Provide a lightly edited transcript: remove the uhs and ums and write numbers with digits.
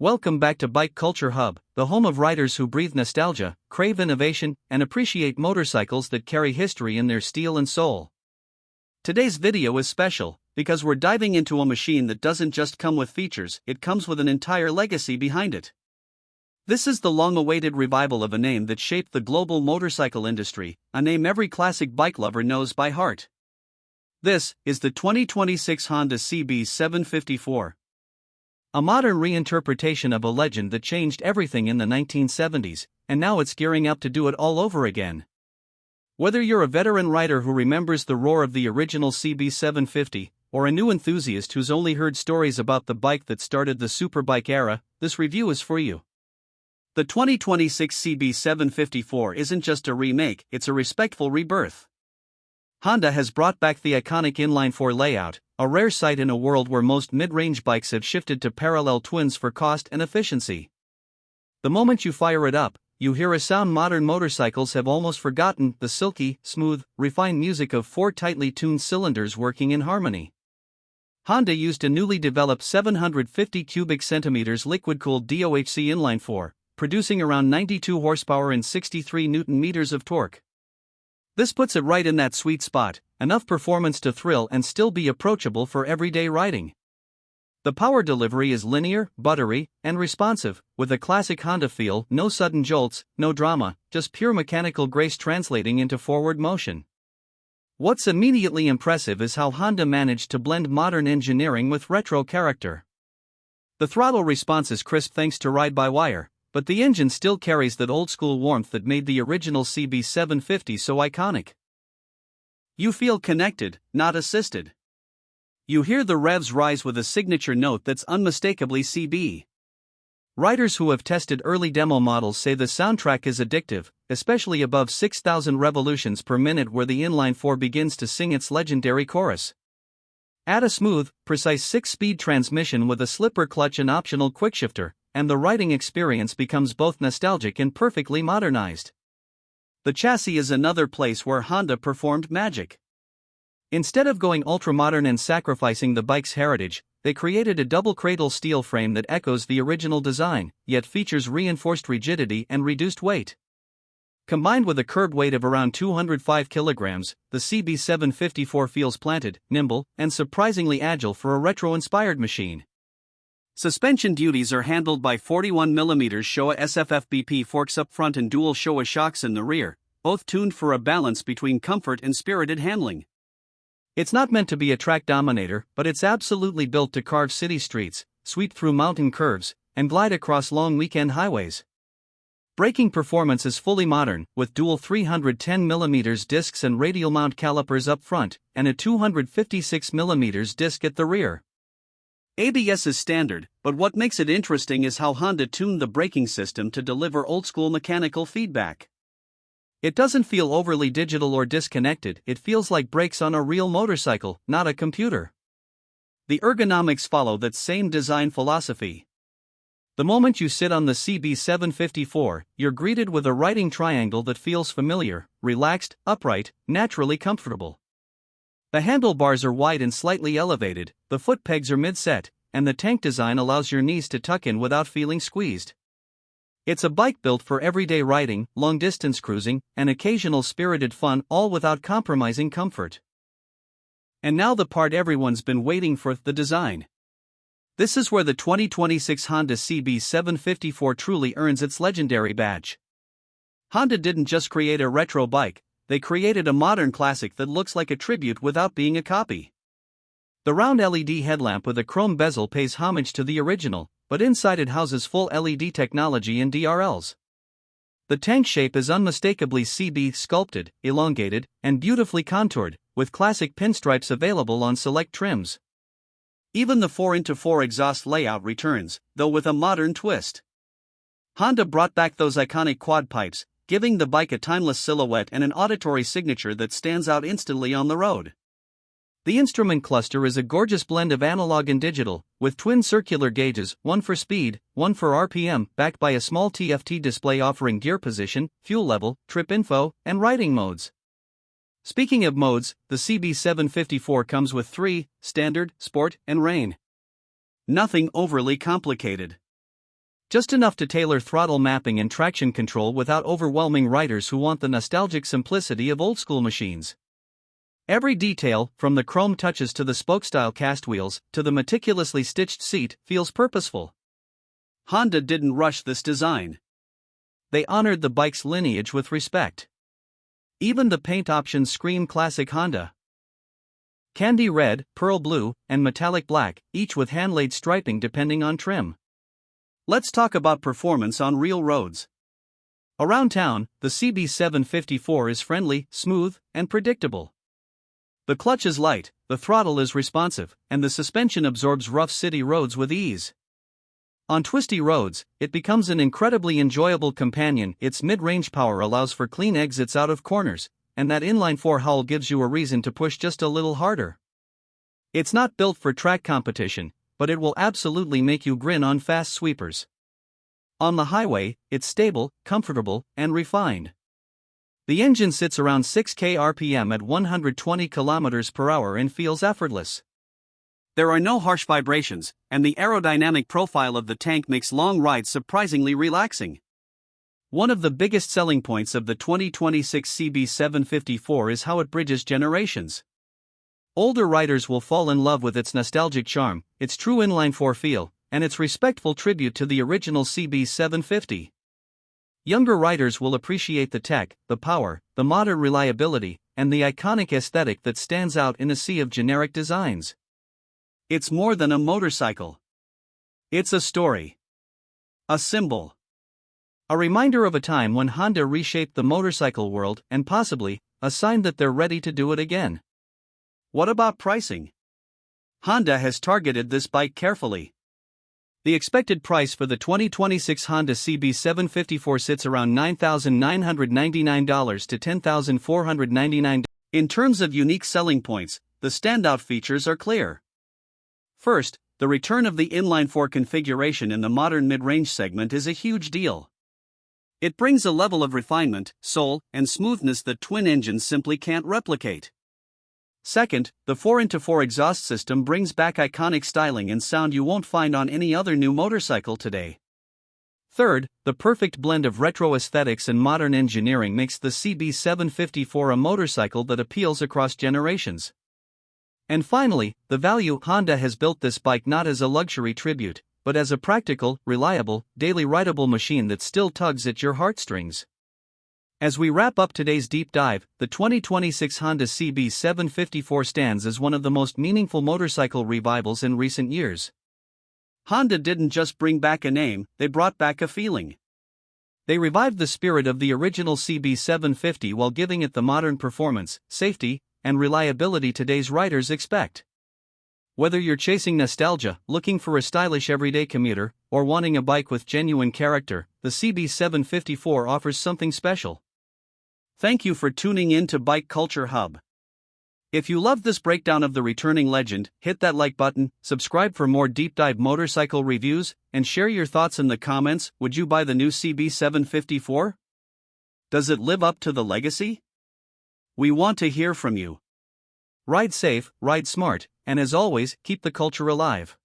Welcome back to Bike Culture Hub, the home of riders who breathe nostalgia, crave innovation, and appreciate motorcycles that carry history in their steel and soul. Today's video is special, because we're diving into a machine that doesn't just come with features, it comes with an entire legacy behind it. This is the long-awaited revival of a name that shaped the global motorcycle industry, a name every classic bike lover knows by heart. This is the 2026 Honda CB750 Four. A modern reinterpretation of a legend that changed everything in the 1970s, and now it's gearing up to do it all over again. Whether you're a veteran rider who remembers the roar of the original CB750, or a new enthusiast who's only heard stories about the bike that started the superbike era, this review is for you. The 2026 CB750 Four isn't just a remake, it's a respectful rebirth. Honda has brought back the iconic inline-four layout, a rare sight in a world where most mid-range bikes have shifted to parallel twins for cost and efficiency. The moment you fire it up, you hear a sound modern motorcycles have almost forgotten: the silky, smooth, refined music of four tightly tuned cylinders working in harmony. Honda used a newly developed 750 cubic centimeters liquid-cooled DOHC inline-four, producing around 92 horsepower and 63 Nm of torque. This puts it right in that sweet spot, enough performance to thrill and still be approachable for everyday riding. The power delivery is linear, buttery, and responsive, with a classic Honda feel: no sudden jolts, no drama, just pure mechanical grace translating into forward motion. What's immediately impressive is how Honda managed to blend modern engineering with retro character. The throttle response is crisp thanks to ride-by-wire, but the engine still carries that old-school warmth that made the original CB750 so iconic. You feel connected, not assisted. You hear the revs rise with a signature note that's unmistakably CB. Riders who have tested early demo models say the soundtrack is addictive, especially above 6,000 revolutions per minute, where the inline-four begins to sing its legendary chorus. Add a smooth, precise 6-speed transmission with a slipper clutch and optional quickshifter, and the riding experience becomes both nostalgic and perfectly modernized. The chassis is another place where Honda performed magic. Instead of going ultra-modern and sacrificing the bike's heritage, they created a double cradle steel frame that echoes the original design, yet features reinforced rigidity and reduced weight. Combined with a curb weight of around 205 kilograms, the CB750 Four feels planted, nimble, and surprisingly agile for a retro-inspired machine. Suspension duties are handled by 41mm Showa SFFBP forks up front and dual Showa shocks in the rear, both tuned for a balance between comfort and spirited handling. It's not meant to be a track dominator, but it's absolutely built to carve city streets, sweep through mountain curves, and glide across long weekend highways. Braking performance is fully modern, with dual 310mm discs and radial mount calipers up front, and a 256mm disc at the rear. ABS is standard, but what makes it interesting is how Honda tuned the braking system to deliver old-school mechanical feedback. It doesn't feel overly digital or disconnected, it feels like brakes on a real motorcycle, not a computer. The ergonomics follow that same design philosophy. The moment you sit on the CB750 Four, you're greeted with a riding triangle that feels familiar, relaxed, upright, naturally comfortable. The handlebars are wide and slightly elevated, the foot pegs are mid-set, and the tank design allows your knees to tuck in without feeling squeezed. It's a bike built for everyday riding, long-distance cruising, and occasional spirited fun, all without compromising comfort. And now the part everyone's been waiting for: the design. This is where the 2026 Honda CB750 Four truly earns its legendary badge. Honda didn't just create a retro bike, they created a modern classic that looks like a tribute without being a copy. The round LED headlamp with a chrome bezel pays homage to the original, but inside it houses full LED technology and DRLs. The tank shape is unmistakably CB, sculpted, elongated, and beautifully contoured, with classic pinstripes available on select trims. Even the 4x4 exhaust layout returns, though with a modern twist. Honda brought back those iconic quad pipes, giving the bike a timeless silhouette and an auditory signature that stands out instantly on the road. The instrument cluster is a gorgeous blend of analog and digital, with twin circular gauges, one for speed, one for RPM, backed by a small TFT display offering gear position, fuel level, trip info, and riding modes. Speaking of modes, the CB750 Four comes with 3: Standard, Sport, and Rain. Nothing overly complicated. Just enough to tailor throttle mapping and traction control without overwhelming riders who want the nostalgic simplicity of old-school machines. Every detail, from the chrome touches to the spoke-style cast wheels to the meticulously stitched seat, feels purposeful. Honda didn't rush this design. They honored the bike's lineage with respect. Even the paint options scream classic Honda. Candy red, pearl blue, and metallic black, each with hand-laid striping depending on trim. Let's talk about performance on real roads. Around town, the CB750 Four is friendly, smooth, and predictable. The clutch is light, the throttle is responsive, and the suspension absorbs rough city roads with ease. On twisty roads, it becomes an incredibly enjoyable companion. Its mid-range power allows for clean exits out of corners, and that inline-four hull gives you a reason to push just a little harder. It's not built for track competition, but it will absolutely make you grin on fast sweepers. On the highway, it's stable, comfortable, and refined. The engine sits around 6k RPM at 120 km per hour and feels effortless. There are no harsh vibrations, and the aerodynamic profile of the tank makes long rides surprisingly relaxing. One of the biggest selling points of the 2026 CB750 Four is how it bridges generations. Older riders will fall in love with its nostalgic charm, its true inline-four feel, and its respectful tribute to the original CB750. Younger riders will appreciate the tech, the power, the modern reliability, and the iconic aesthetic that stands out in a sea of generic designs. It's more than a motorcycle. It's a story. A symbol. A reminder of a time when Honda reshaped the motorcycle world, and possibly, a sign that they're ready to do it again. What about pricing? Honda has targeted this bike carefully. The expected price for the 2026 Honda CB750 Four sits around $9,999 to $10,499. In terms of unique selling points, the standout features are clear. First, the return of the inline-four configuration in the modern mid-range segment is a huge deal. It brings a level of refinement, soul, and smoothness that twin engines simply can't replicate. Second, the 4x4 exhaust system brings back iconic styling and sound you won't find on any other new motorcycle today. Third, the perfect blend of retro aesthetics and modern engineering makes the CB750 Four a motorcycle that appeals across generations. And finally, the value. Honda has built this bike not as a luxury tribute, but as a practical, reliable, daily rideable machine that still tugs at your heartstrings. As we wrap up today's deep dive, the 2026 Honda CB750 Four stands as one of the most meaningful motorcycle revivals in recent years. Honda didn't just bring back a name, they brought back a feeling. They revived the spirit of the original CB750 while giving it the modern performance, safety, and reliability today's riders expect. Whether you're chasing nostalgia, looking for a stylish everyday commuter, or wanting a bike with genuine character, the CB750 Four offers something special. Thank you for tuning in to Bike Culture Hub. If you loved this breakdown of the returning legend, hit that like button, subscribe for more deep dive motorcycle reviews, and share your thoughts in the comments. Would you buy the new CB750 Four? Does it live up to the legacy? We want to hear from you. Ride safe, ride smart, and as always, keep the culture alive.